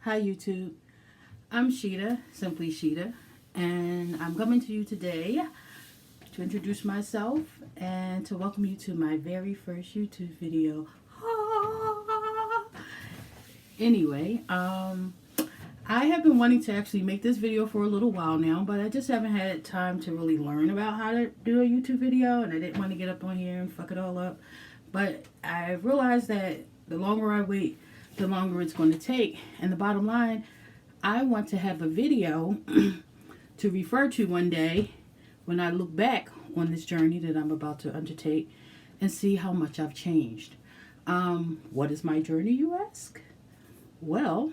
Hi YouTube. I'm Sheeta, simply Sheeta, and I'm coming to you today to introduce myself and to welcome you to my very first YouTube video. Anyway, I have been wanting to actually make this video for a little while now, but I just haven't had time to really learn about how to do a YouTube video, and I didn't want to get up on here and fuck it all up. But I realized that the longer I wait, the longer it's going to take. And the bottom line, I want to have a video to refer to one day when I look back on this journey that I'm about to undertake and see how much I've changed. What is my journey, you ask? Well,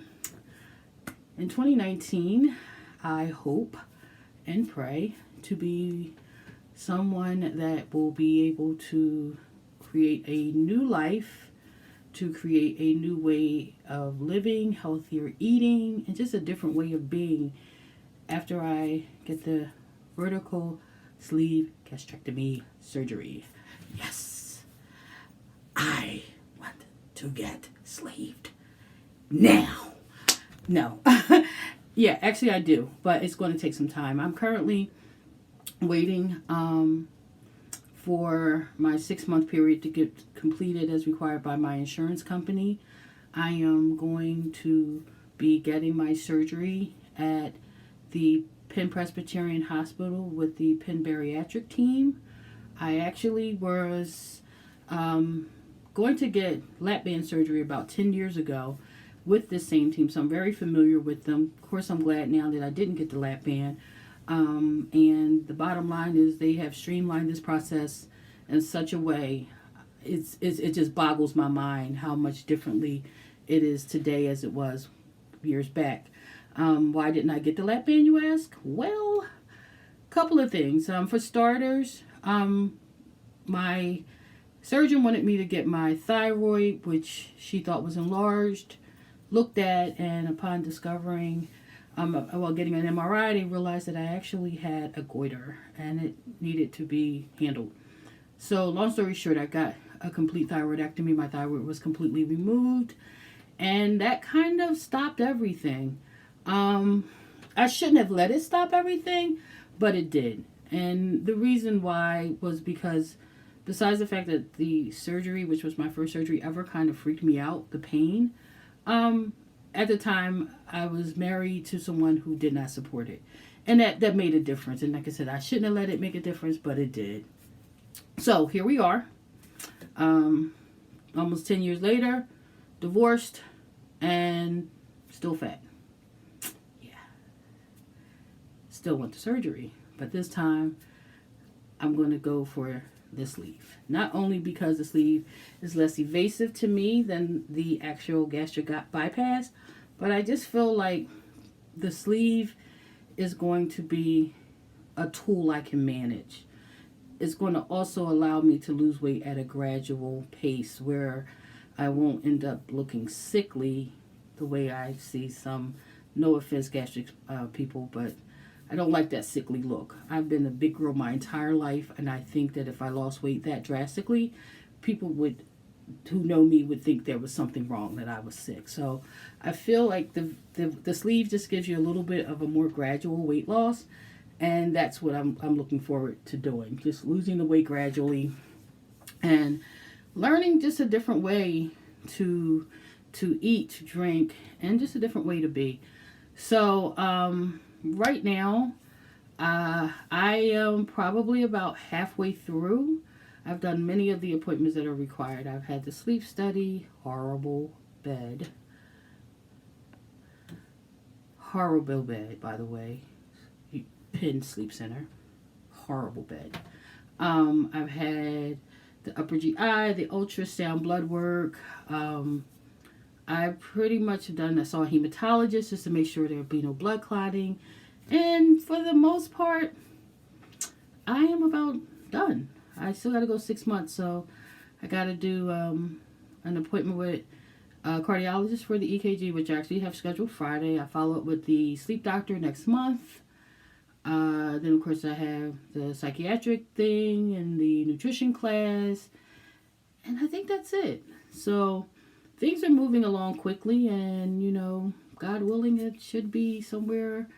in 2019, I hope and pray to be someone that will be able to create a new life, to create a new way of living, healthier eating, and just a different way of being after I get the vertical sleeve gastrectomy surgery. Yes, I want to get sleeved now. No. Yeah, actually I do, but it's going to take some time. I'm currently waiting for my 6-month period to get completed as required by my insurance company. I am going to be getting my surgery at the Penn Presbyterian Hospital with the Penn Bariatric team. I actually was going to get lap band surgery about 10 years ago with this same team, so I'm very familiar with them. Of course, I'm glad now that I didn't get the lap band. And the bottom line is they have streamlined this process in such a way, it just boggles my mind how much differently it is today as it was years back. Why didn't I get the lap band, you ask? Well, a couple of things. For starters, my surgeon wanted me to get my thyroid, which she thought was enlarged, looked at, and upon discovering getting an MRI, they realized that I actually had a goiter and it needed to be handled. So long story short, I got a complete thyroidectomy. My thyroid was completely removed, and that kind of stopped everything. I shouldn't have let it stop everything, but it did. And the reason why was because besides the fact that the surgery, which was my first surgery ever, kind of freaked me out, the pain, at the time, I was married to someone who did not support it. And that made a difference. And like I said, I shouldn't have let it make a difference, but it did. So here we are. Almost 10 years later, divorced, and still fat. Yeah. Still went to surgery. But this time, I'm going to go for the sleeve. Not only because the sleeve is less evasive to me than the actual gastric bypass, but I just feel like the sleeve is going to be a tool I can manage. It's going to also allow me to lose weight at a gradual pace where I won't end up looking sickly the way I see some, no offense, gastric people, but I don't like that sickly look. I've been a big girl my entire life, and I think that if I lost weight that drastically, people who know me would think there was something wrong, that I was sick. So I feel like the sleeve just gives you a little bit of a more gradual weight loss, and that's what I'm looking forward to doing. Just losing the weight gradually and learning just a different way to eat, to drink, and just a different way to be. So right now, I am probably about halfway through. I've done many of the appointments that are required. I've had the sleep study, horrible bed. Horrible bed, by the way. Penn Sleep Center. Horrible bed. I've had the upper GI, the ultrasound, blood work. I pretty much have done, I saw a hematologist just to make sure there would be no blood clotting. And for the most part, I am about done. I still got to go 6 months, so I got to do an appointment with a cardiologist for the EKG, which I actually have scheduled Friday. I follow up with the sleep doctor next month. Then, of course, I have the psychiatric thing and the nutrition class. And I think that's it. So things are moving along quickly, and God willing, it should be somewhere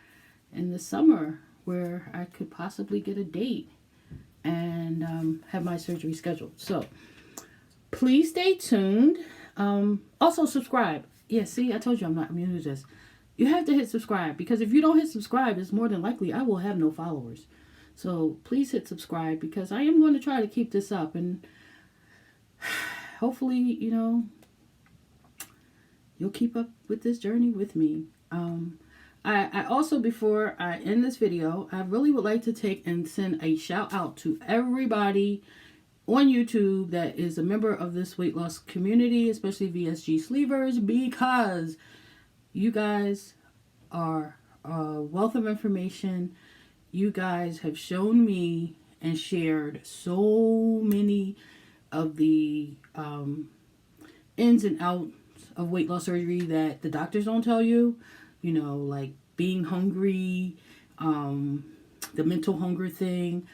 in the summer where I could possibly get a date and have my surgery scheduled. So please stay tuned. Also subscribe. Yeah, see, I told you I'm not immune to this. You have to hit subscribe, because if you don't hit subscribe, it's more than likely I will have no followers. So please hit subscribe, because I am going to try to keep this up, and hopefully, you'll keep up with this journey with me. I also, before I end this video, I really would like to take and send a shout out to everybody on YouTube that is a member of this weight loss community, especially VSG Sleevers, because you guys are a wealth of information. You guys have shown me and shared so many of the ins and outs of weight loss surgery that the doctors don't tell you. Like being hungry, the mental hunger thing,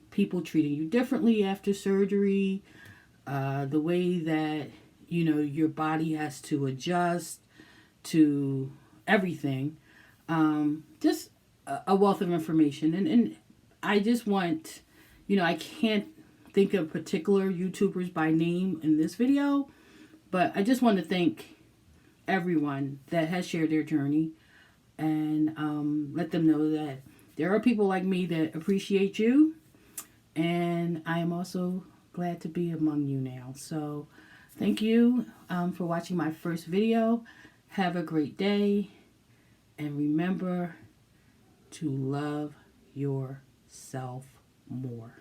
people treating you differently after surgery, the way that, your body has to adjust to everything. Just a wealth of information. And I just want, I can't think of particular YouTubers by name in this video, but I just want to thank everyone that has shared their journey, and let them know that there are people like me that appreciate you, and I am also glad to be among you now. So thank you for watching my first video. Have a great day, and remember to love yourself more.